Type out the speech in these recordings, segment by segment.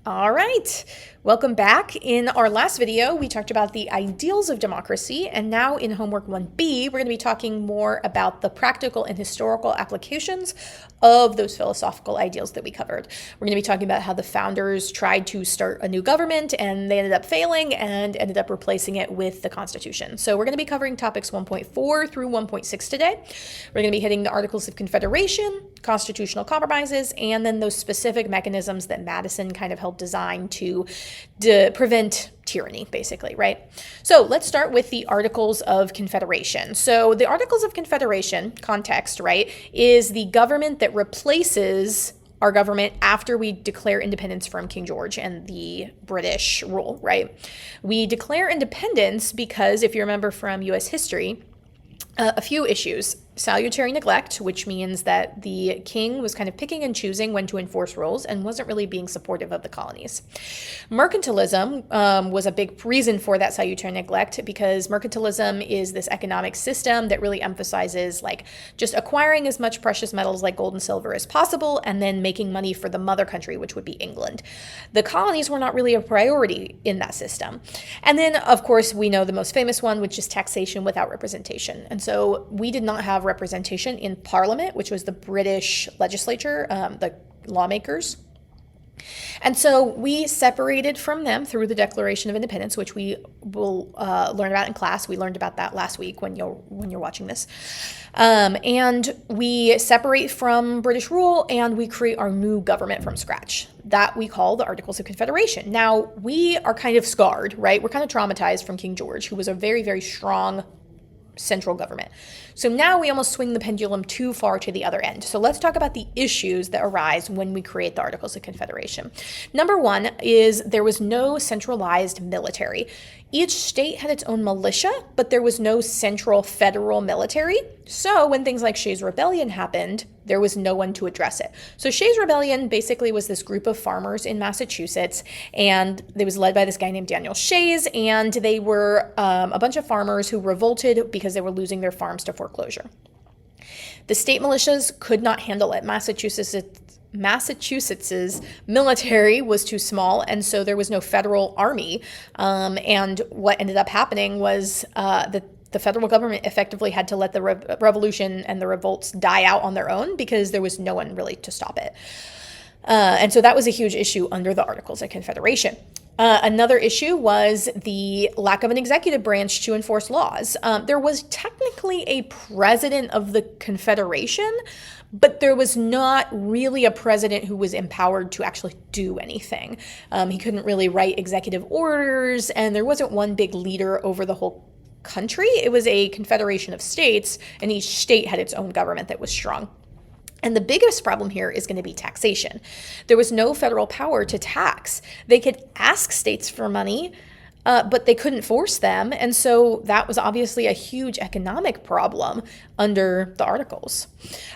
All right, welcome back. In our last video, we talked about the ideals of democracy, and now in Homework 1B, we're going to be talking more about the practical and historical applications of those philosophical ideals that we covered. We're going to be talking about how the founders tried to start a new government, and they ended up failing and ended up replacing it with the Constitution. So we're going to be covering topics 1.4 through 1.6 today. We're going to be hitting the Articles of Confederation, constitutional compromises, and then those specific mechanisms that Madison kind of helped design to prevent tyranny, basically, right? So let's start with the Articles of Confederation. So the Articles of Confederation, context, right, is the government that replaces our government after we declare independence from King George and the British rule, right? We declare independence because, if you remember from U.S. history, a few issues. Salutary neglect, which means that the king was kind of picking and choosing when to enforce rules and wasn't really being supportive of the colonies. Mercantilism was a big reason for that salutary neglect, because mercantilism is this economic system that really emphasizes like just acquiring as much precious metals like gold and silver as possible and then making money for the mother country, which would be England. The colonies were not really a priority in that system. And then, of course, we know the most famous one, which is taxation without representation. And so we did not have representation in Parliament, which was the British legislature, the lawmakers. And so we separated from them through the Declaration of Independence, which we will learn about in class. We learned about that last week when you're watching this. And we separate from British rule and we create our new government from scratch. That we call the Articles of Confederation. Now, we are kind of scarred, right? We're kind of traumatized from King George, who was a very, very strong central government. So now we almost swing the pendulum too far to the other end. So let's talk about the issues that arise when we create the Articles of Confederation. Number one is there was no centralized military. Each state had its own militia, but there was no central federal military. So when things like Shays' Rebellion happened, there was no one to address it. So Shays' Rebellion basically was this group of farmers in Massachusetts, and it was led by this guy named Daniel Shays, and they were a bunch of farmers who revolted because they were losing their farms to foreclosure. The state militias could not handle it. Massachusetts's military was too small, and so there was no federal army. And what ended up happening was that the federal government effectively had to let the revolution and the revolts die out on their own because there was no one really to stop it. And so that was a huge issue under the Articles of Confederation. Another issue was the lack of an executive branch to enforce laws. There was technically a president of the Confederation, but there was not really a president who was empowered to actually do anything. He couldn't really write executive orders, and there wasn't one big leader over the whole country. It was a confederation of states, and each state had its own government that was strong. And the biggest problem here is going to be taxation. There was no federal power to tax. They could ask states for money, but they couldn't force them. And so that was obviously a huge economic problem under the Articles.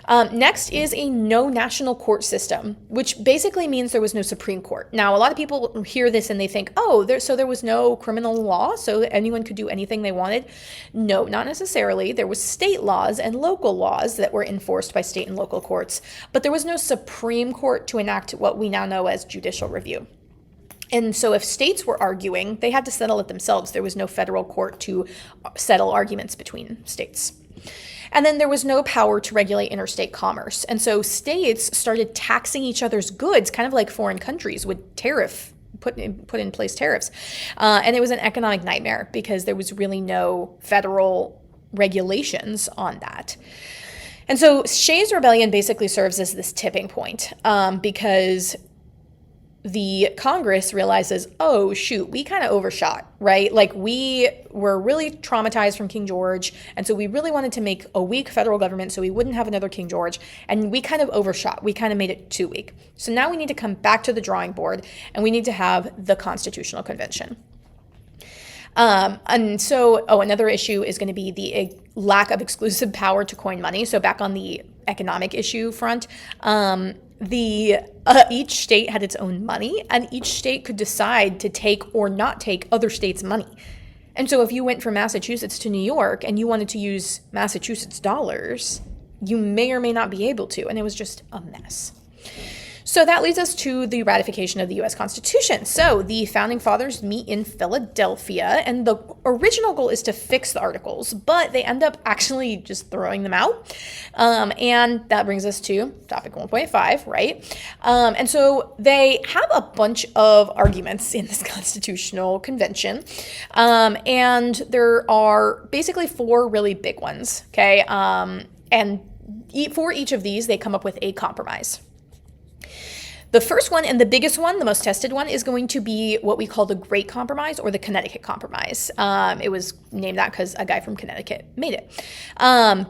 Next is a no national court system, which basically means there was no Supreme Court. Now, a lot of people hear this and they think, oh, there was no criminal law, so anyone could do anything they wanted. No, not necessarily. There was state laws and local laws that were enforced by state and local courts, but there was no Supreme Court to enact what we now know as judicial review. And so if states were arguing, they had to settle it themselves. There was no federal court to settle arguments between states. And then there was no power to regulate interstate commerce. And so states started taxing each other's goods, kind of like foreign countries would put in place tariffs. And it was an economic nightmare because there was really no federal regulations on that. And so Shays' Rebellion basically serves as this tipping point because the Congress realizes, oh, shoot, we kind of overshot, right? Like we were really traumatized from King George. And so we really wanted to make a weak federal government so we wouldn't have another King George. And we kind of overshot. We kind of made it too weak. So now we need to come back to the drawing board and we need to have the Constitutional Convention. And so, another issue is going to be the lack of exclusive power to coin money. So back on the economic issue front, each state had its own money, and each state could decide to take or not take other states' money. And so if you went from Massachusetts to New York and you wanted to use Massachusetts dollars, you may or may not be able to, and it was just a mess. So that leads us to the ratification of the U.S. Constitution. So the founding fathers meet in Philadelphia, and the original goal is to fix the articles, but they end up actually just throwing them out. And that brings us to topic 1.5, right? And so they have a bunch of arguments in this constitutional convention. And there are basically four really big ones, okay? And for each of these, they come up with a compromise. The first one and the biggest one, the most tested one, is going to be what we call the Great Compromise or the Connecticut Compromise. It was named that because a guy from Connecticut made it.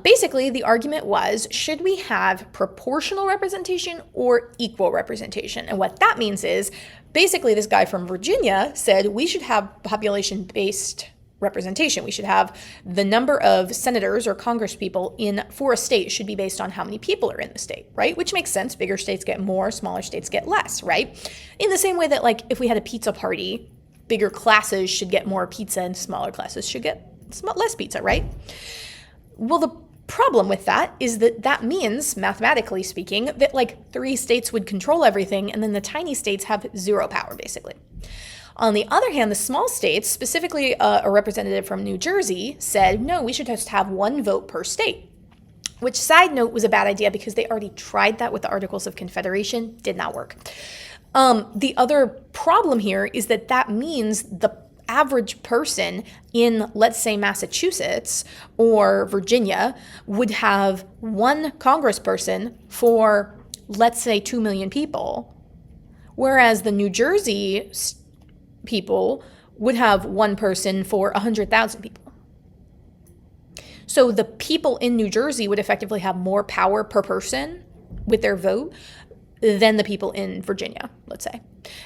Basically, the argument was, should we have proportional representation or equal representation? And what that means is, basically, this guy from Virginia said we should have population-based representation. We should have the number of senators or congresspeople for a state should be based on how many people are in the state, right? Which makes sense. Bigger states get more, smaller states get less, right? In the same way that, like, if we had a pizza party, bigger classes should get more pizza and smaller classes should get less pizza, right? Well, the problem with that is that means, mathematically speaking, that like 3 states would control everything and then the tiny states have zero power, basically. On the other hand, the small states, specifically a representative from New Jersey, said, no, we should just have 1 vote per state. Which, side note, was a bad idea because they already tried that with the Articles of Confederation, did not work. The other problem here is that means the average person in, let's say, Massachusetts or Virginia would have 1 congressperson for, let's say, 2 million people, whereas the New Jersey people would have 1 person for 100,000 people. So the people in New Jersey would effectively have more power per person with their vote than the people in Virginia, let's say.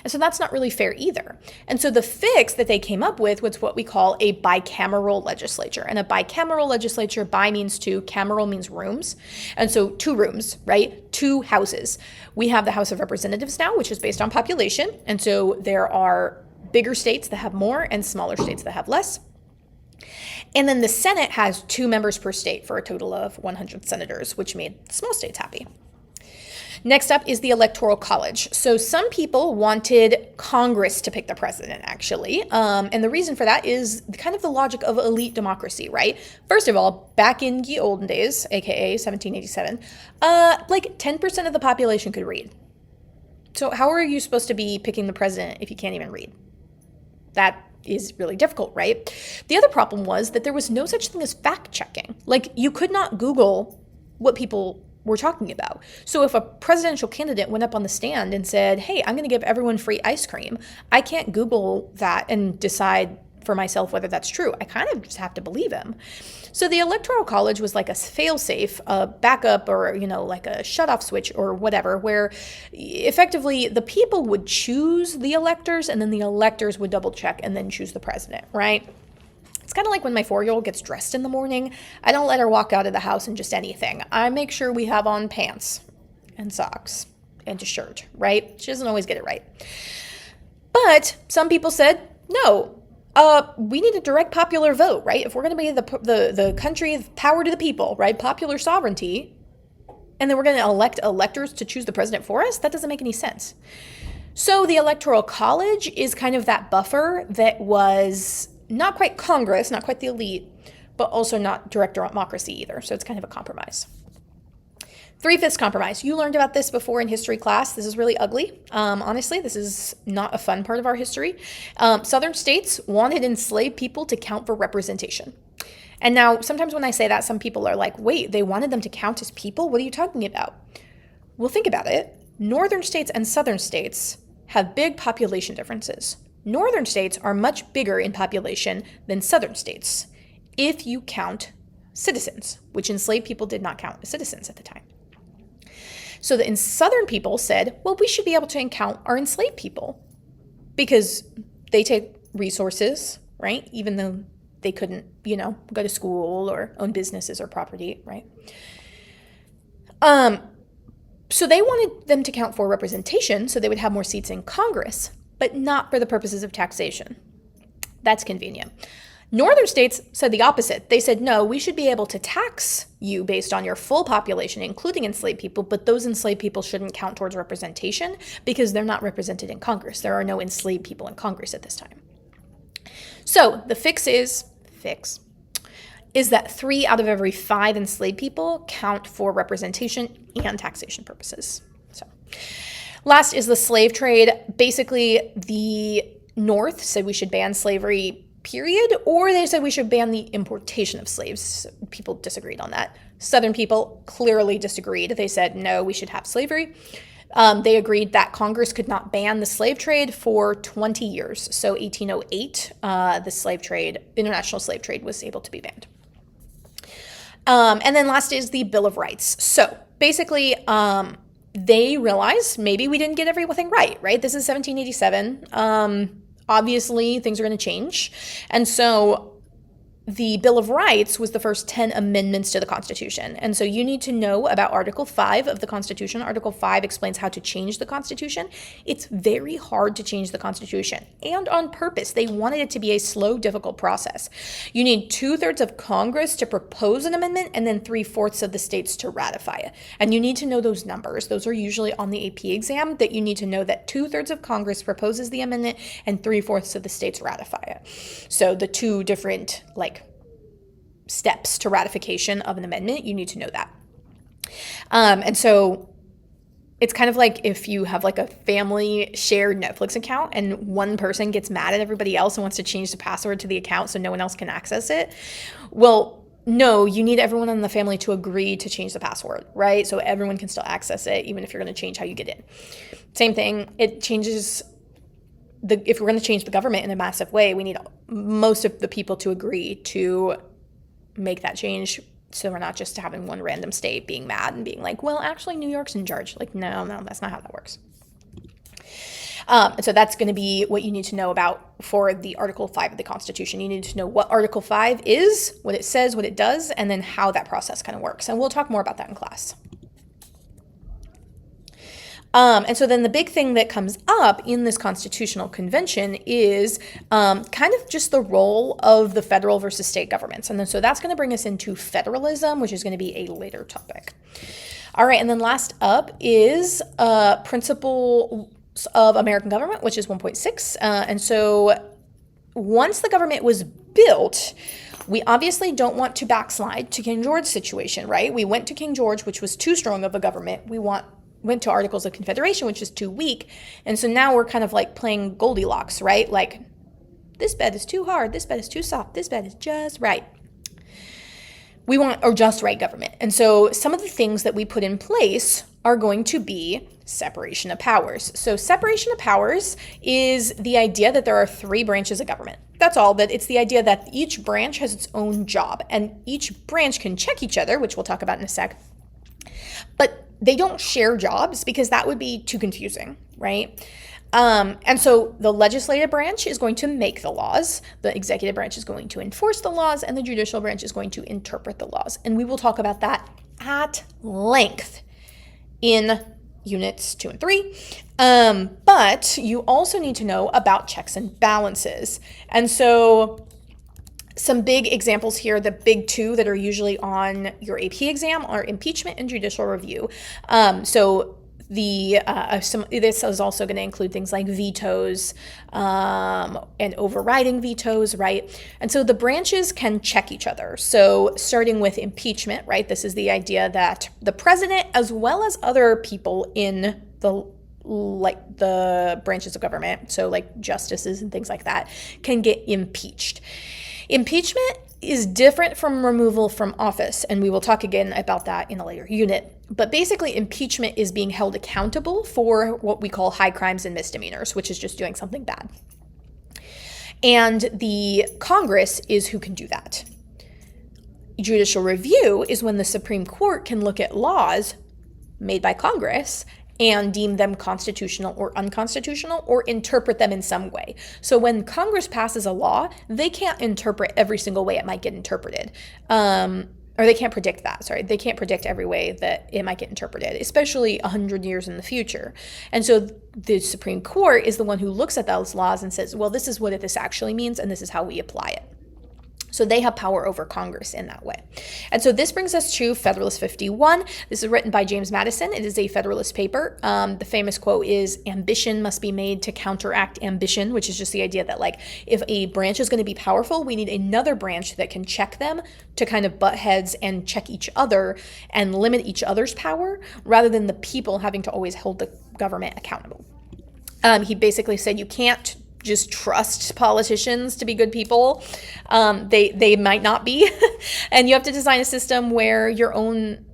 And so that's not really fair either. And so the fix that they came up with was what we call a bicameral legislature. And a bicameral legislature, bi means 2, cameral means rooms. And so 2 rooms, right? 2 houses. We have the House of Representatives now, which is based on population. And so there are bigger states that have more and smaller states that have less. And then the Senate has 2 members per state for a total of 100 senators, which made small states happy. Next up is the Electoral College. So some people wanted Congress to pick the president, actually. And the reason for that is kind of the logic of elite democracy, right? First of all, back in the olden days, aka 1787, like 10% of the population could read. So how are you supposed to be picking the president if you can't even read? That is really difficult, right? The other problem was that there was no such thing as fact-checking. Like, you could not Google what people were talking about. So if a presidential candidate went up on the stand and said, hey, I'm going to give everyone free ice cream, I can't Google that and decide for myself whether that's true. I kind of just have to believe him. So the Electoral College was like a fail-safe, a backup, or, like a shut-off switch or whatever, where effectively the people would choose the electors and then the electors would double-check and then choose the president, right? It's kind of like when my 4-year-old gets dressed in the morning. I don't let her walk out of the house in just anything. I make sure we have on pants and socks and a shirt, right? She doesn't always get it right. But some people said, no, we need a direct popular vote, right? If we're going to be the country of power to the people, right? Popular sovereignty, and then we're going to elect electors to choose the president for us, that doesn't make any sense. So the Electoral College is kind of that buffer that was not quite Congress, not quite the elite, but also not direct democracy either. So it's kind of a compromise. 3/5 compromise. You learned about this before in history class. This is really ugly. Honestly, this is not a fun part of our history. Southern states wanted enslaved people to count for representation. And now, sometimes when I say that, some people are like, wait, they wanted them to count as people? What are you talking about? Well, think about it. Northern states and southern states have big population differences. Northern states are much bigger in population than southern states if you count citizens, which enslaved people did not count as citizens at the time. So the southern people said, well, we should be able to count our enslaved people because they take resources, right? Even though they couldn't, go to school or own businesses or property, right? So they wanted them to count for representation so they would have more seats in Congress, but not for the purposes of taxation. That's convenient. Northern states said the opposite. They said, no, we should be able to tax you based on your full population, including enslaved people, but those enslaved people shouldn't count towards representation because they're not represented in Congress. There are no enslaved people in Congress at this time. So the fix is that 3 out of every 5 enslaved people count for representation and taxation purposes. So last is the slave trade. Basically, the North said we should ban slavery, period, or they said we should ban the importation of slaves. People disagreed on that. Southern people clearly disagreed. They said, no, we should have slavery. They agreed that Congress could not ban the slave trade for 20 years. So 1808, the slave trade, international slave trade, was able to be banned. And then last is the Bill of Rights. So basically, they realized maybe we didn't get everything right? This is 1787. Obviously, things are going to change. And so the Bill of Rights was the first 10 amendments to the Constitution. And so you need to know about Article 5 of the Constitution. Article 5 explains how to change the Constitution. It's very hard to change the Constitution, and on purpose. They wanted it to be a slow, difficult process. You need 2/3 of Congress to propose an amendment and then 3/4 of the states to ratify it. And you need to know those numbers. Those are usually on the AP exam, that you need to know that 2/3 of Congress proposes the amendment and 3/4 of the states ratify it. So the two different, steps to ratification of an amendment, you need to know that. And so it's kind of like if you have a family shared Netflix account and one person gets mad at everybody else and wants to change the password to the account so no one else can access it. Well, no, you need everyone in the family to agree to change the password, right? So everyone can still access it, even if you're going to change how you get in. Same thing, it changes if we're going to change the government in a massive way, we need most of the people to agree to make that change, so we're not just having one random state being mad and being like, well, actually New York's in charge. No, that's not how that works. And so that's going to be what you need to know about for the Article 5 of the Constitution. You need to know what Article 5 is, what it says, what it does, and then how that process kind of works. And we'll talk more about that in class. And so then the big thing that comes up in this constitutional convention is kind of just the role of the federal versus state governments. And then so that's going to bring us into federalism, which is going to be a later topic. All right, and then last up is Principles of American Government, which is 1.6. And so once the government was built, we obviously don't want to backslide to King George's situation, right? We went to King George, which was too strong of a government. We went to Articles of Confederation, which is too weak. And so now we're kind of playing Goldilocks, right? This bed is too hard, this bed is too soft, this bed is just right. We want a just right government. And so some of the things that we put in place are going to be separation of powers. So separation of powers is the idea that there are 3 branches of government. That's all, that it's the idea that each branch has its own job, and each branch can check each other, which we'll talk about in a sec. But they don't share jobs because that would be too confusing, right? And so the legislative branch is going to make the laws, the executive branch is going to enforce the laws, and the judicial branch is going to interpret the laws. And we will talk about that at length in units 2 and 3. But you also need to know about checks and balances. And so some big examples here, the big 2 that are usually on your AP exam, are impeachment and judicial review. So this is also going to include things like vetoes and overriding vetoes, right? And so the branches can check each other. So starting with impeachment, right? This is the idea that the president, as well as other people in the branches of government, so justices and things like that, can get impeached. Impeachment is different from removal from office, and we will talk again about that in a later unit. But basically, impeachment is being held accountable for what we call high crimes and misdemeanors, which is just doing something bad. And the Congress is who can do that. Judicial review is when the Supreme Court can look at laws made by Congress and deem them constitutional or unconstitutional, or interpret them in some way. So when Congress passes a law, they can't interpret every single way it might get interpreted. Or they can't predict that, They can't predict every way that it might get interpreted, especially 100 years in the future. And so the Supreme Court is the one who looks at those laws and says, well, this is what this actually means, and this is how we apply it. So they have power over Congress in that way. And so this brings us to Federalist 51. This is written by James Madison. It is a Federalist paper. The famous quote is, ambition must be made to counteract ambition, which is just the idea that like if a branch is going to be powerful, we need another branch that can check them to kind of butt heads and check each other and limit each other's power rather than the people having to always hold the government accountable. He basically said you can't just trust politicians to be good people. They might not be. And you have to design a system where your own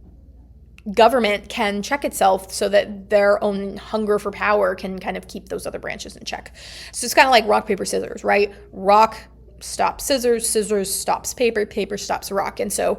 government can check itself so that their own hunger for power can kind of keep those other branches in check. So it's kind of like rock, paper, scissors, right? Rock stops scissors, scissors stops paper, paper stops rock. And so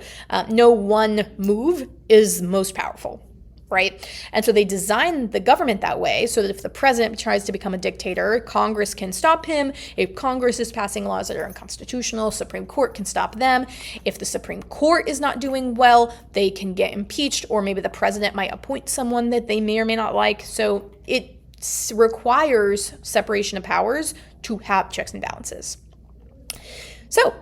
no one move is most powerful. Right? And so they designed the government that way so that if the president tries to become a dictator, Congress can stop him. If Congress is passing laws that are unconstitutional, Supreme Court can stop them. If the Supreme Court is not doing well, they can get impeached, or maybe the president might appoint someone that they may or may not like. So it requires separation of powers to have checks and balances. So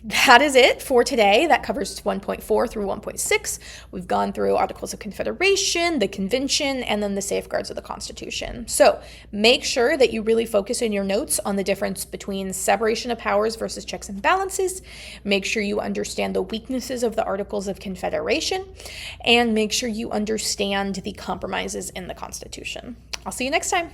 that is it for today. That covers 1.4 through 1.6. We've gone through Articles of Confederation, the Convention, and then the safeguards of the Constitution. So make sure that you really focus in your notes on the difference between separation of powers versus checks and balances. Make sure you understand the weaknesses of the Articles of Confederation, and make sure you understand the compromises in the Constitution. I'll see you next time.